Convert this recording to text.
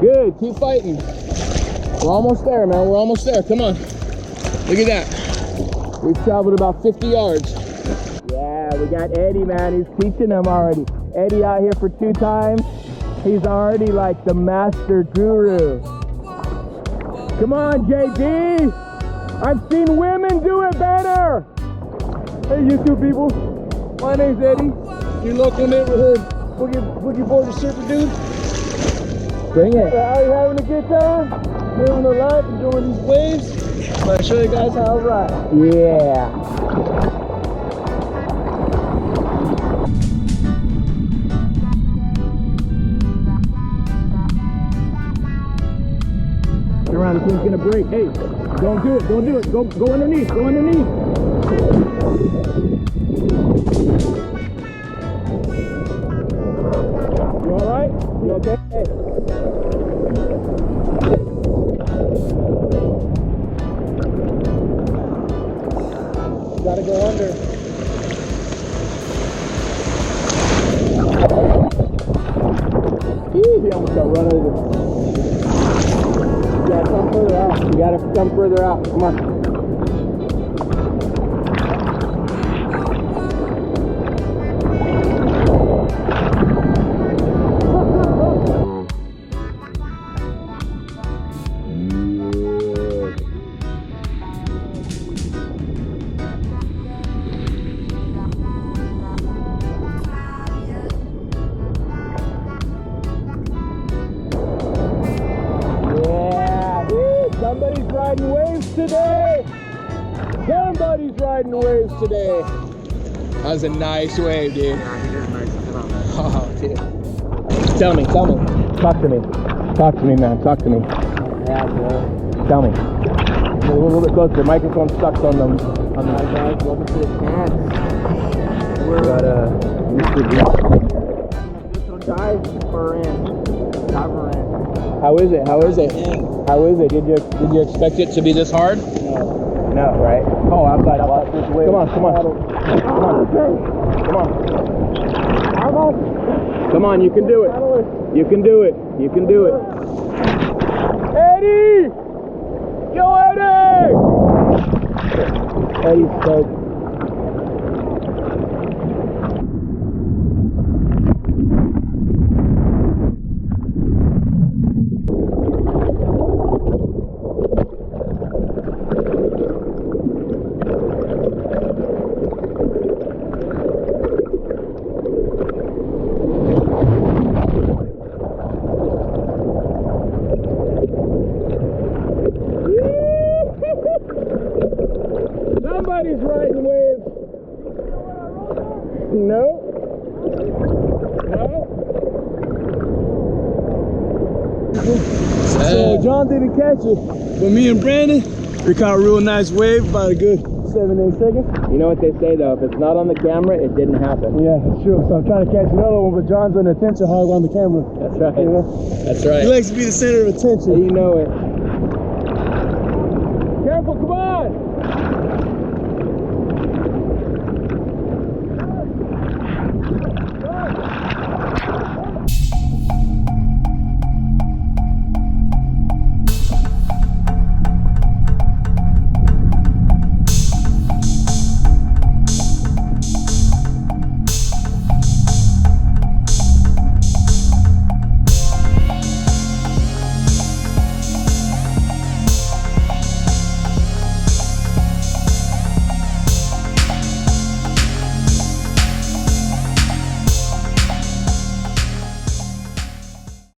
Good, keep fighting. We're almost there, man. We're almost there. Come on. Look at that. We've traveled about 50 yards. Yeah, we got Eddie, man. He's teaching them already. Eddie out here for 2 times. He's already like the master guru. Come on, JD. I've seen women do it better. Hey, YouTube people. My name's Eddie. Your local neighborhood boogie board surfer dude. Bring it. Out here having a good time, living the life, enjoying these waves. I'm gonna show you guys how I ride. Yeah. Turn around, this one's gonna break. Hey, don't do it, don't do it. Go underneath, go underneath. You all right? You okay? Hey. Gotta go under. He almost got run over. You gotta come further out. You gotta come further out. Come on. Somebody's riding waves today. Somebody's riding waves today. That was a nice wave, dude. Yeah, he did a nice job. Oh, dude. Tell me. Talk to me. Talk to me, man. Talk to me. Yeah, bro. Tell me. A little bit closer. The microphone stuck on them. Hi guys, welcome to the camp. We got Mr. B. Little dive diver in. How is it? How is it? How is it? Did you expect it to be this hard? No. No, right? Oh, outside this way. Come on. Come on. Come on, you can do it. You can do it. You can do it. Eddie! Yo, Eddie! Eddie's stoked. Somebody's riding waves. No. So John didn't catch it, but me and Brandon, we caught a real nice wave, about a good 7-8 seconds. You know what they say though, if it's not on the camera, it didn't happen. Yeah, that's true. So I'm trying to catch another one, but John's an attention hog on the camera. That's right. You know? That's right. He likes to be the center of attention. You know it.